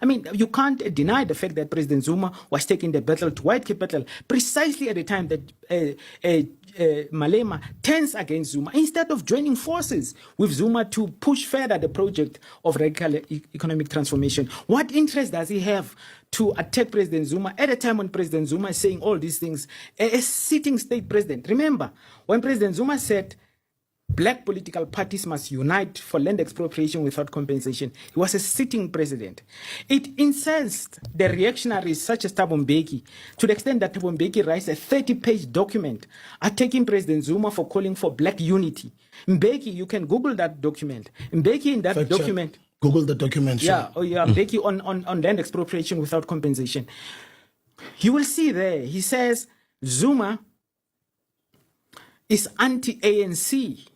I mean, you can't deny the fact that President Zuma was taking the battle to white capital precisely at the time that Malema turns against Zuma, instead of joining forces with Zuma to push further the project of radical economic transformation. What interest does he have to attack President Zuma at a time when President Zuma is saying all these things? A sitting state president. Remember, when President Zuma said, black political parties must unite for land expropriation without compensation, he was a sitting president. It incensed the reactionaries such as Thabo Mbeki to the extent that Thabo Mbeki writes a 30-page document attacking President Zuma for calling for black unity. Mbeki, you can Google that document. Mbeki in that document... Google the document. Yeah, Mbeki on land expropriation without compensation. You will see there, he says Zuma is anti-ANC.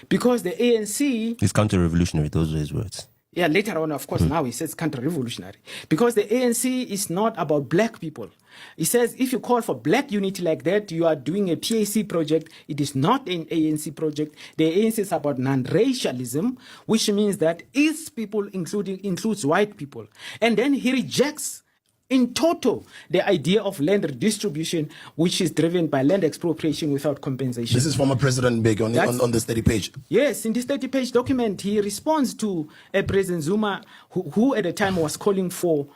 Because the ANC... It's counter-revolutionary, those are his words. Yeah, later on, of course, now he says counter-revolutionary. Because the ANC is not about black people. He says if you call for black unity like that, you are doing a PAC project. It is not an ANC project. The ANC is about non-racialism, which means that its people includes white people. And then he rejects in total the idea of land redistribution, which is driven by land expropriation without compensation. This is former President Mbeki on this 30-page. Yes, in this 30-page document, he responds to President Zuma, who at the time was calling for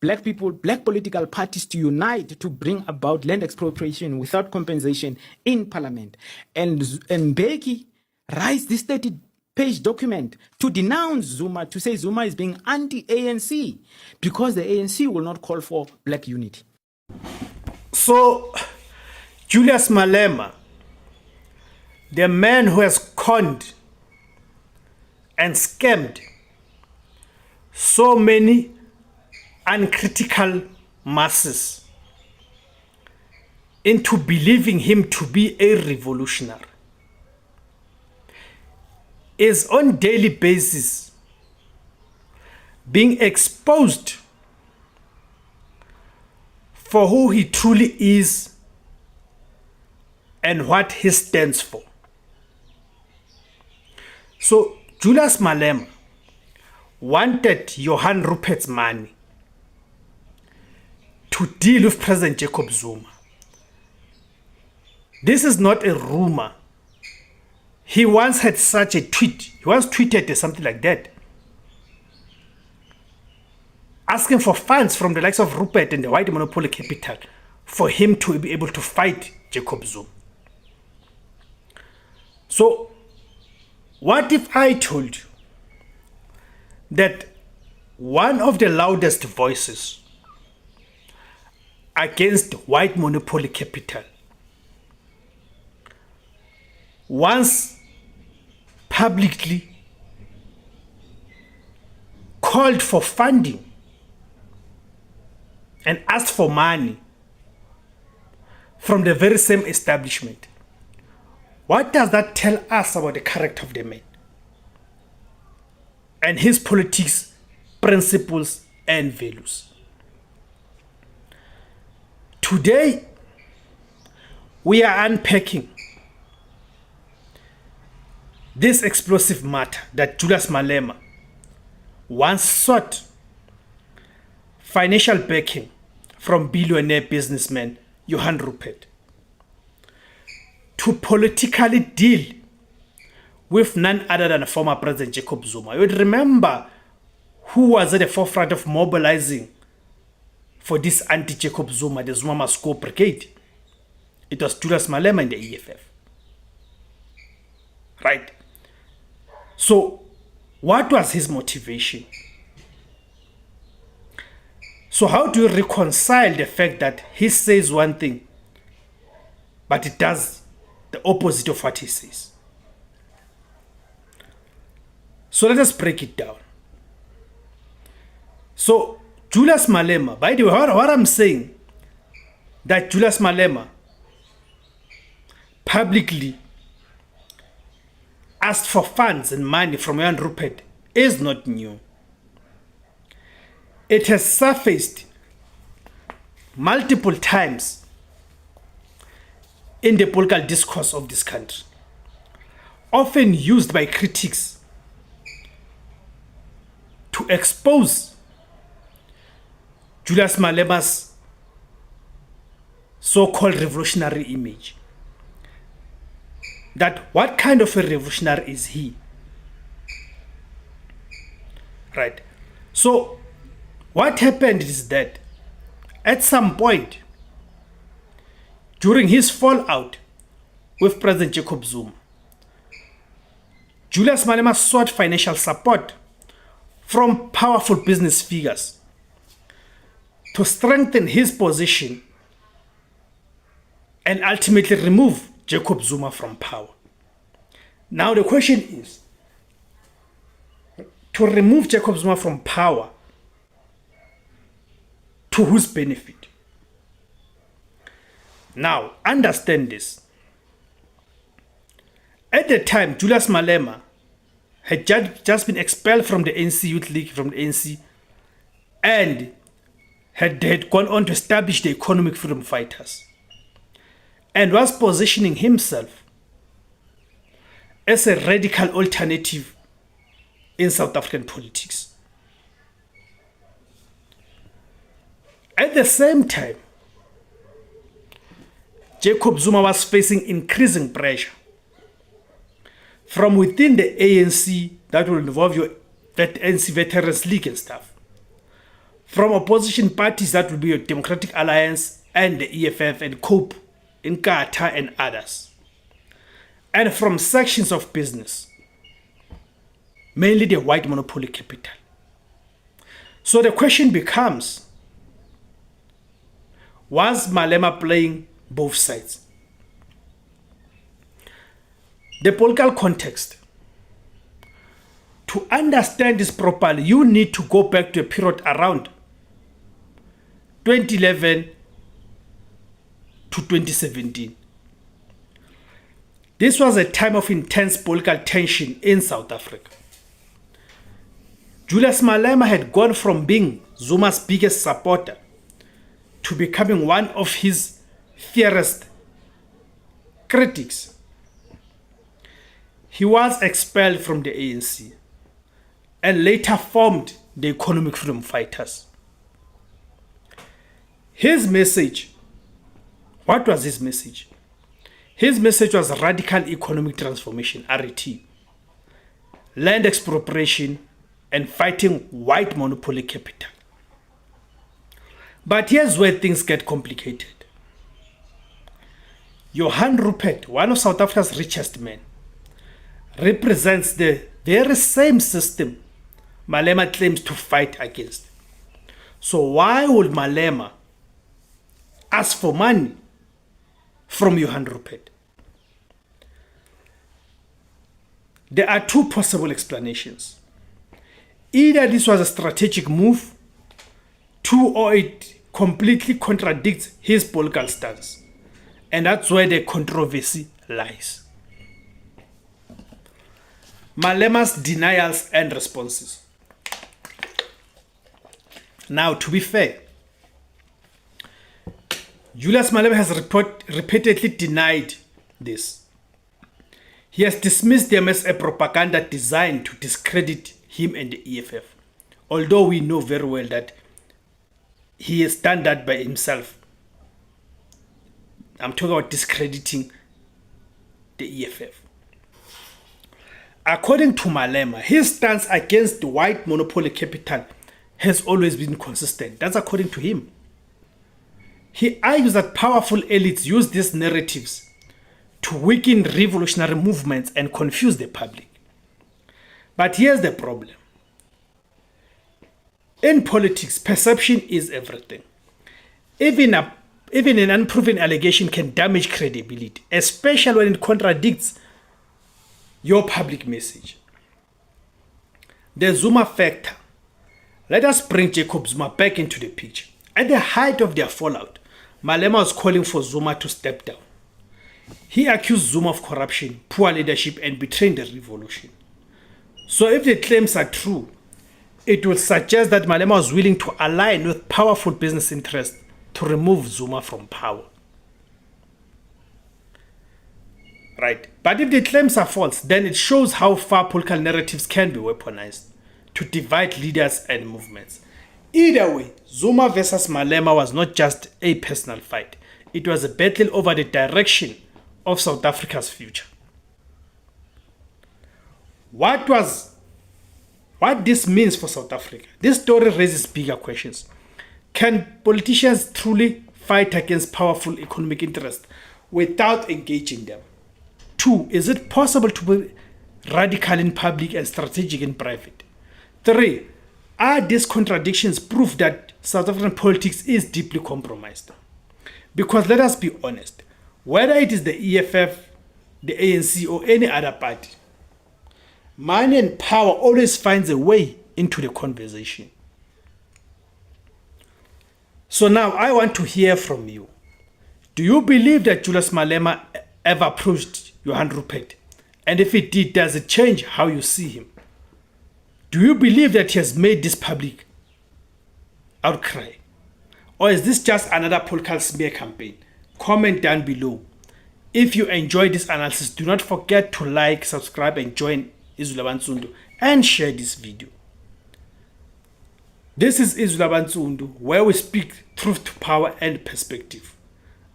black political parties to unite to bring about land expropriation without compensation in parliament. And Mbeki writes this 30-page document to denounce Zuma, to say Zuma is being anti-ANC because the ANC will not call for black unity. So, Julius Malema, the man who has conned and scammed so many uncritical masses into believing him to be a revolutionary, is on daily basis being exposed for who he truly is and what he stands for. So Julius Malema wanted Johann Rupert's money to deal with President Jacob Zuma. This is not a rumor. He once had such a tweet. He once tweeted something like that, asking for funds from the likes of Rupert and the white monopoly capital for him to be able to fight Jacob Zuma. So, what if I told you that one of the loudest voices against white monopoly capital once publicly called for funding and asked for money from the very same establishment? What does that tell us about the character of the man and his politics, principles, and values? Today, we are unpacking this explosive matter that Julius Malema once sought financial backing from billionaire businessman Johann Rupert to politically deal with none other than former President Jacob Zuma. You would remember who was at the forefront of mobilizing for this anti-Jacob Zuma, the Zuma Must Go Brigade. It was Julius Malema and the EFF. Right? So, what was his motivation? So how do you reconcile the fact that he says one thing, but it does the opposite of what he says? So let us break it down. So Julius Malema, by the way, what I'm saying, that Julius Malema publicly asked for funds and money from Johann Rupert is not new. It has surfaced multiple times in the political discourse of this country, often used by critics to expose Julius Malema's so-called revolutionary image. That what kind of a revolutionary is he? Right. So what happened is that at some point during his fallout with President Jacob Zuma, Julius Malema sought financial support from powerful business figures to strengthen his position and ultimately remove Jacob Zuma from power. Now the question is, to remove Jacob Zuma from power, to whose benefit? Now, understand this. At the time, Julius Malema had just been expelled from the ANC Youth League, from the ANC, and had gone on to establish the Economic Freedom Fighters, and was positioning himself as a radical alternative in South African politics. At the same time, Jacob Zuma was facing increasing pressure from within the ANC, that will involve your ANC Veterans League and stuff, from opposition parties, that will be your Democratic Alliance and the EFF and COPE in Qatar and others, and from sections of business, mainly the white monopoly capital. So the question becomes, was Malema playing both sides? The political context. To understand this properly, you need to go back to a period around 2011 to 2017. This was a time of intense political tension in South Africa. Julius Malema had gone from being Zuma's biggest supporter to becoming one of his fiercest critics. He was expelled from the ANC and later formed the Economic Freedom Fighters. His message, what was his message? His message was radical economic transformation, RET, land expropriation, and fighting white monopoly capital. But here's where things get complicated. Johann Rupert, one of South Africa's richest men, represents the very same system Malema claims to fight against. So why would Malema ask for money from Johann Rupert? There are two possible explanations. Either this was a strategic move, or it completely contradicts his political stance. And that's where the controversy lies. Malema's denials and responses. Now, to be fair, Julius Malema has repeatedly denied this. He has dismissed them as a propaganda designed to discredit him and the EFF, although we know very well that he has done that by himself. I'm talking about discrediting the EFF. According to Malema, his stance against the white monopoly capital has always been consistent. That's according to him. He argues that powerful elites use these narratives to weaken revolutionary movements and confuse the public. But here's the problem. In politics, perception is everything. Even an unproven allegation can damage credibility, especially when it contradicts your public message. The Zuma factor. Let us bring Jacob Zuma back into the picture. At the height of their fallout, Malema was calling for Zuma to step down. He accused Zuma of corruption, poor leadership, and betraying the revolution. So if the claims are true, it will suggest that Malema was willing to align with powerful business interests to remove Zuma from power. Right. But if the claims are false, then it shows how far political narratives can be weaponized to divide leaders and movements. Either way, Zuma versus Malema was not just a personal fight. It was a battle over the direction of South Africa's future. What this means for South Africa? This story raises bigger questions. Can politicians truly fight against powerful economic interests without engaging them? 2, is it possible to be radical in public and strategic in private? 3, are these contradictions proof that South African politics is deeply compromised? Because let us be honest, whether it is the EFF, the ANC, or any other party, money and power always finds a way into the conversation. So now I want to hear from you. Do you believe that Julius Malema ever approached Johann Rupert? And if it did, does it change how you see him? Do you believe that he has made this public outcry? Or is this just another political smear campaign? Comment down below. If you enjoyed this analysis, do not forget to like, subscribe, and join IZWI LABANSUNDU and share this video. This is IZWI LABANSUNDU, where we speak truth to power and perspective.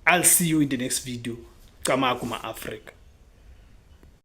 I'll see you in the next video. Kama Africa.